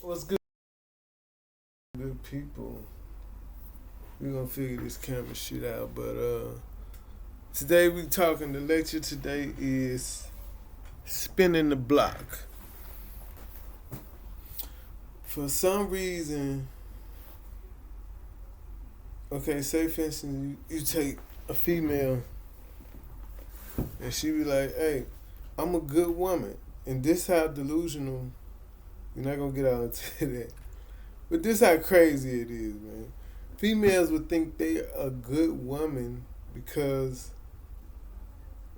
What's good, people? We gonna figure this camera shit out, but today we talking. The lecture today is spinning the block. For some reason, okay, say for instance, you take a female and she be like, "Hey, I'm a good woman," and this how delusional. We're not gonna get out into that, but this how crazy it is, man. Females would think they a good woman because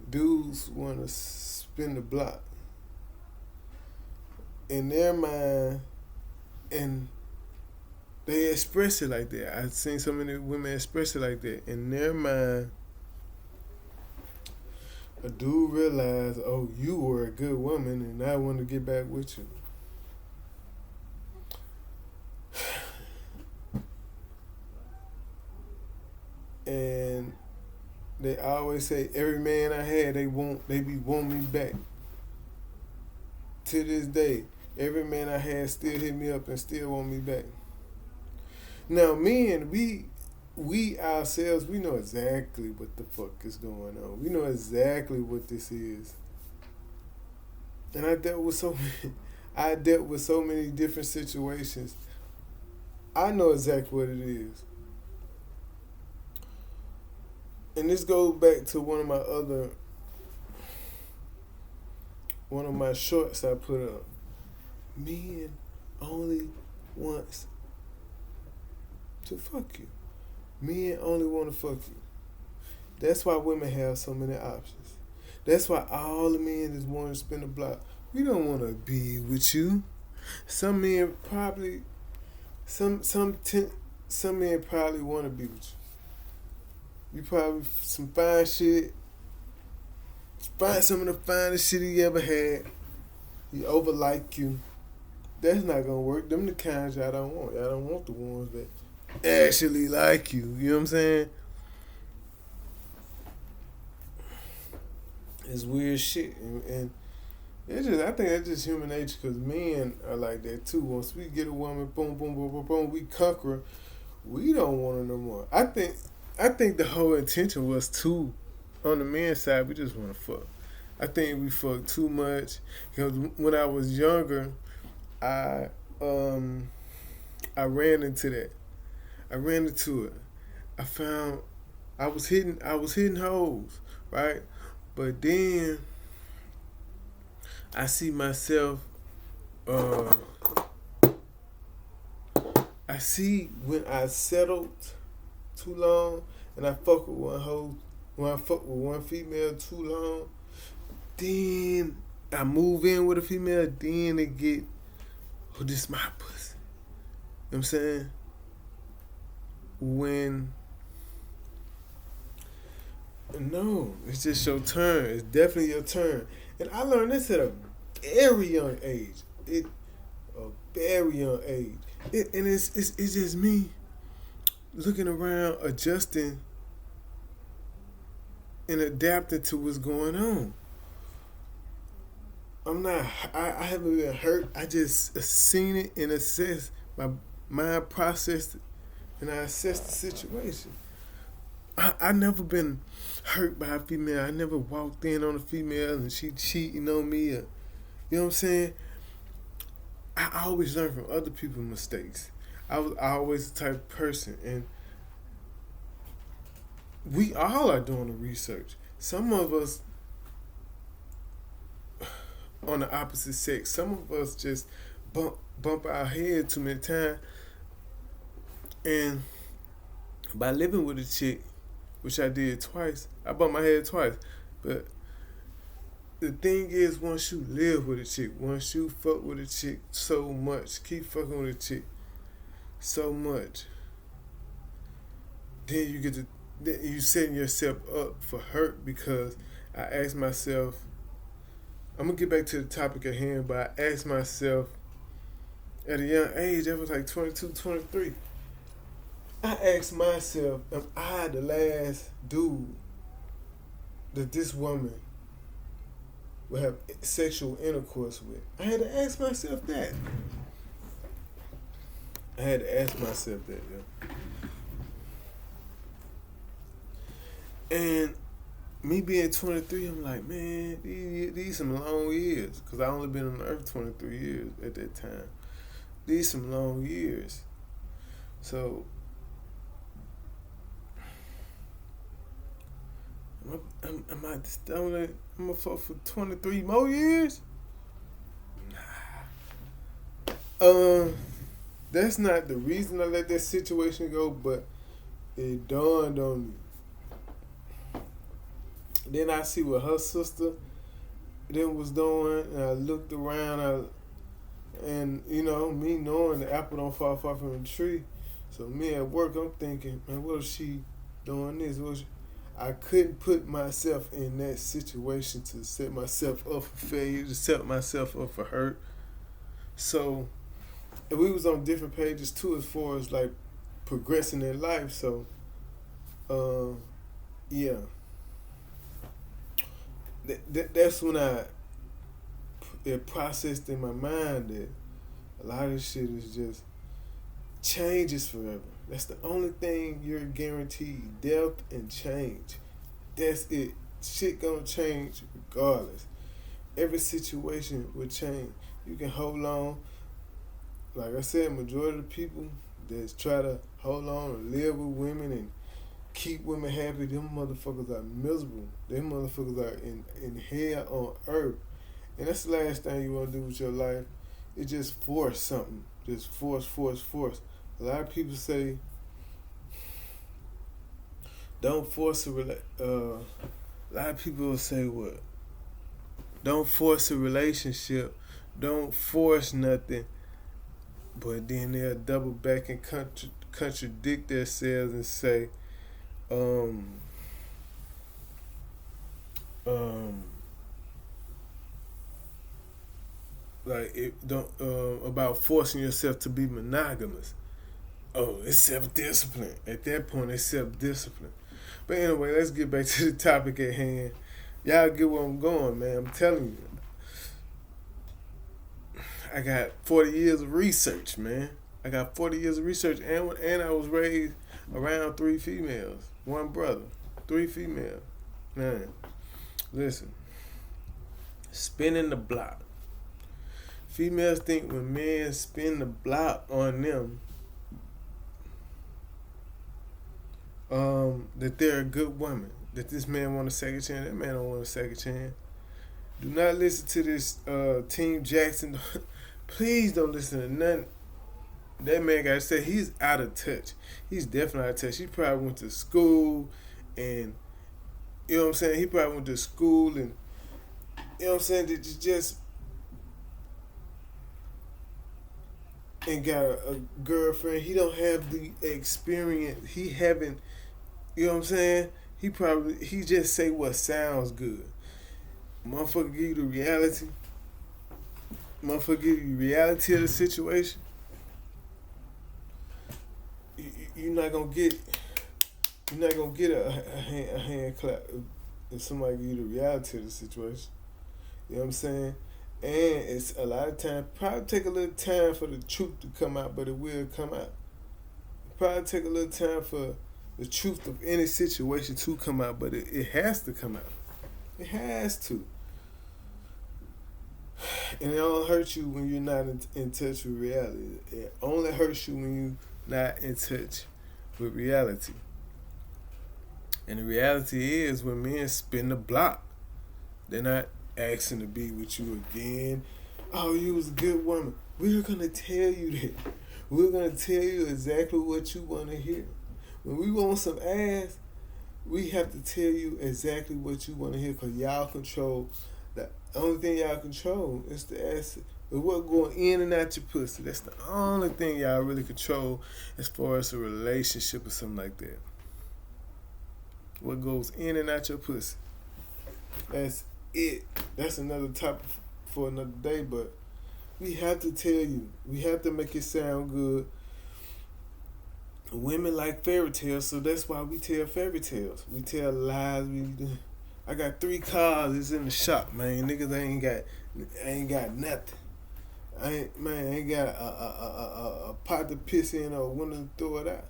dudes want to spin the block in their mind, and they express it like that. I've seen so many women express it like that. In their mind, a dude realized, oh, you were a good woman, and I want to get back with you. And they always say, every man I had, they be want me back. To this day, every man I had still hit me up and still want me back. Now, men, we ourselves, we know exactly what the fuck is going on. We know exactly what this is. And I dealt with so many different situations. I know exactly what it is. And this goes back to one of my shorts I put up. Men only wants to fuck you. Men only want to fuck you. That's why women have so many options. That's why all the men just want to spin the block. We don't want to be with you. Some men probably, some men probably want to be with you. You probably some fine shit. Find some of the finest shit he ever had. He over like you. That's not gonna work. Them the kinds y'all don't want. Y'all don't want the ones that actually like you. You know what I'm saying? It's weird shit, and it's just, I think that's just human nature. Cause men are like that too. Once we get a woman, boom, boom, boom, boom, boom, we conquer her. We don't want her no more. I think the whole intention was to, on the men's side, we just want to fuck. I think we fuck too much. Because when I was younger, I um I ran into that. I ran into it. I found I was hitting holes, right? But then I see myself. Uh, I see when I settled too long, and I fuck with one hoe. When I fuck with one female too long, then I move in with a female. Then they get, oh, this my pussy. You know what I'm saying? When no, it's just your turn. It's definitely your turn. And I learned this at a very young age. A very young age. And it's just me looking around, adjusting and adapting to what's going on. I'm not. I haven't been hurt. I just seen it and assessed. My mind processed it, and I assessed the situation. I never been hurt by a female. I never walked in on a female and she cheating on me. Or, you know what I'm saying? I always learn from other people's mistakes. I was always the type of person, and we all are doing the research. Some of us on the opposite sex. Some of us just bump our head too many times, and by living with a chick, which I did twice, I bumped my head twice. But the thing is, once you live with a chick, once you fuck with a chick so much, keep fucking with a chick so much, then then you setting yourself up for hurt. Because I asked myself, I'm gonna get back to the topic at hand, but I asked myself at a young age, I was like 22, 23. I asked myself, am I the last dude that this woman would have sexual intercourse with? I had to ask myself that. I had to ask myself that, yo. And me being 23, I'm like, man, these some long years. Because I only been on the earth 23 years at that time. These some long years. So, am I just only, I'm going to fuck for 23 more years? Nah. That's not the reason I let that situation go, but it dawned on me. Then I see what her sister then was doing, and I looked around, and you know, me knowing the apple don't fall far from the tree, so me at work, I'm thinking, man, what is she doing this? I couldn't put myself in that situation to set myself up for failure, to set myself up for hurt. So, and we was on different pages too, as far as like progressing in life. So, yeah. That's when it processed in my mind that a lot of shit is just changes forever. That's the only thing you're guaranteed. Death and change. That's it. Shit gonna change regardless. Every situation will change. You can hold on. Like I said, majority of the people that try to hold on and live with women and keep women happy, them motherfuckers are miserable. Them motherfuckers are in hell on earth. And that's the last thing you want to do with your life. It's just force something. Just force. A lot of people say, don't force a lot of people will say what? Don't force a relationship. Don't force nothing. But then they'll double back and contradict themselves and say, like it don't about forcing yourself to be monogamous. Oh, it's self-discipline. At that point, it's self-discipline. But anyway, let's get back to the topic at hand. Y'all get where I'm going, man. I'm telling you. I got 40 years of research, man. I got 40 years of research, and I was raised around 3 females, 1 brother, 3 females. Man, listen. Spinning the block. Females think when men spin the block on them, that they're a good woman. That this man want a second chance. That man don't want a second chance. Do not listen to this Team Jackson. Please don't listen to nothing. That man gotta say he's out of touch. He's definitely out of touch. He probably went to school and you know what I'm saying? He probably went to school and you know what I'm saying, just and got a girlfriend. He don't have the experience. He haven't, you know what I'm saying? He just say what sounds good. Motherfucker give you the reality. Motherfucker give you the reality of the situation. You're not gonna get a hand clap if somebody give you the reality of the situation. You know what I'm saying? And it's a lot of time, probably take a little time for the truth to come out, but it will come out. Probably take a little time for the truth of any situation to come out, but it has to come out. It has to. And it don't hurt you when you're not in touch with reality. It only hurts you when you're not in touch with reality. And the reality is when men spin the block, they're not asking to be with you again. Oh, you was a good woman. We're gonna tell you that. We're gonna tell you exactly what you wanna hear. When we want some ass, we have to tell you exactly what you wanna hear, because y'all control. The only thing y'all control is the ass. What going in and out your pussy. That's the only thing y'all really control as far as a relationship or something like that. What goes in and out your pussy. That's it. That's another topic for another day, but we have to tell you. We have to make it sound good. Women like fairy tales, so that's why we tell fairy tales. We tell lies. I got 3 cars. It's in the shop, man. Niggas ain't got nothing. I ain't got a pot to piss in or one to throw it out.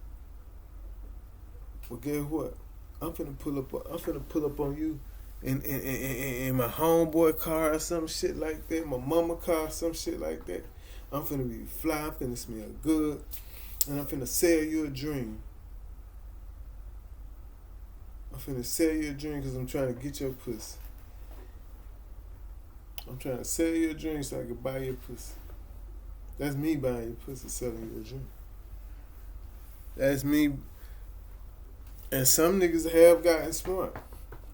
Well, guess what? I'm finna pull up on you in my homeboy car or some shit like that, my mama car or some shit like that. I'm finna be fly, I'm finna smell good, and I'm finna sell you a dream. I'm finna sell you a dream because I'm trying to get your pussy. I'm trying to sell you a dream so I can buy your pussy. That's me buying your pussy, selling you a dream. That's me. And some niggas have gotten smart.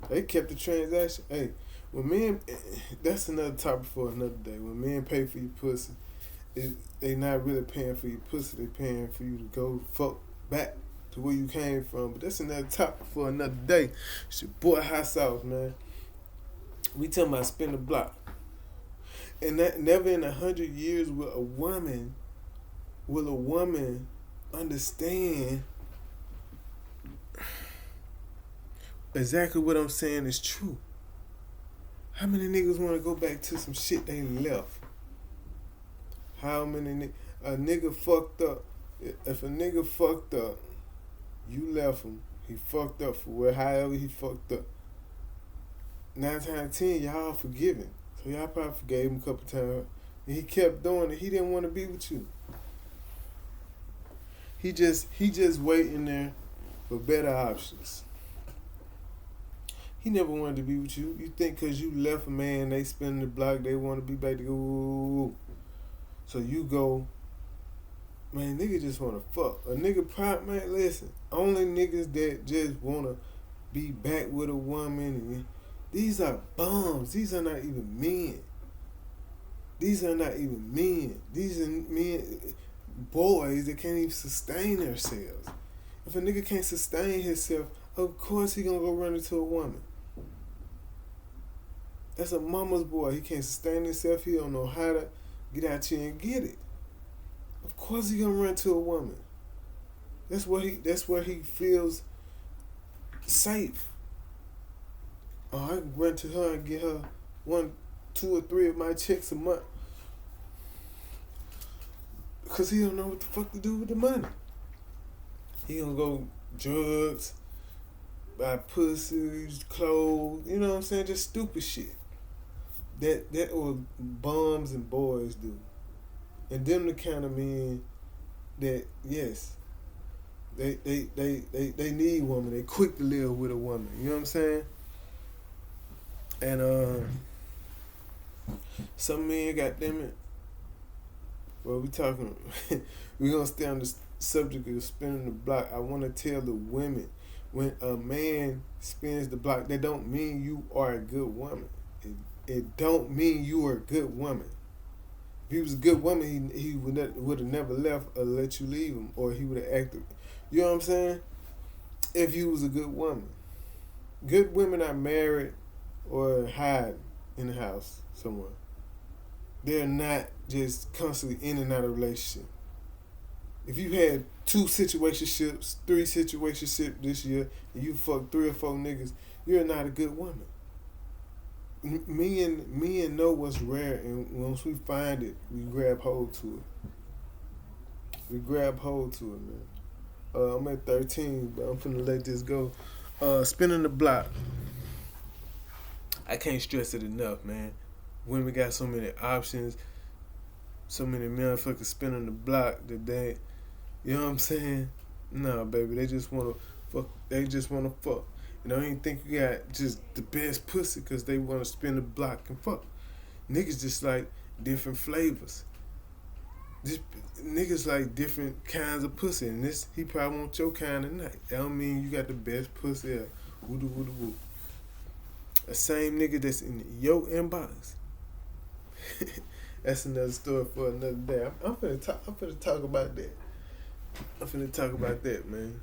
They kept the transaction. Hey, when men, that's another topic for another day. When men pay for your pussy, they not really paying for your pussy. They paying for you to go fuck back to where you came from. But that's another topic for another day. It's your boy Hot Sauce, man. We talking about spin the block. And that never in 100 years will a woman understand exactly what I'm saying is true. How many niggas want to go back to some shit they left? How many a nigga fucked up? If a nigga fucked up, you left him. He fucked up for however he fucked up. 9 times out of 10, y'all forgiving. So y'all probably forgave him a couple times. And he kept doing it. He didn't want to be with you. He just waiting there for better options. He never wanted to be with you. You think because you left a man, they spin the block, they want to be back together. So you go, man, nigga just want to fuck. A nigga man, listen, only niggas that just want to be back with a woman, and these are bums. These are not even men. These are not even men. These are men, boys that can't even sustain themselves. If a nigga can't sustain himself, of course he gonna go run into a woman. That's a mama's boy. He can't sustain himself. He don't know how to get out here and get it. Of course he gonna run to a woman. That's where he feels safe. Oh, I can run to her and get her 1, 2, or 3 of my checks a month. Because he don't know what the fuck to do with the money. He gonna go drugs, buy pussies, clothes, you know what I'm saying? Just stupid shit. That what bums and boys do. And them the kind of men that, yes, they need women. They quick to live with a woman. You know what I'm saying? And some men, goddamn it. Well, we talking. We gonna stay on the subject of spinning the block. I want to tell the women, when a man spins the block, that don't mean you are a good woman. It don't mean you are a good woman. If he was a good woman, he would have never left or let you leave him, or he would have acted. You know what I'm saying? If you was a good woman. Good women are married or hide in the house somewhere. They're not just constantly in and out of a relationship. If you had 2 situationships, 3 situationships this year, and you fucked 3 or 4 niggas, you're not a good woman. Men know what's rare, and once we find it, we grab hold to it. Man. I'm at 13, but I'm finna let this go. Spinning the block. I can't stress it enough, man. Women got so many options, so many motherfuckers spinning the block that they, you know what I'm saying? Nah, baby, they just wanna fuck. And I don't even think you got just the best pussy because they wanna spin the block and fuck. Niggas just like different flavors. Niggas like different kinds of pussy, and he probably want your kind of night. That don't mean you got the best pussy ever. Woo. The same nigga that's in your inbox. That's another story for another day. I'm finna talk about that. Man.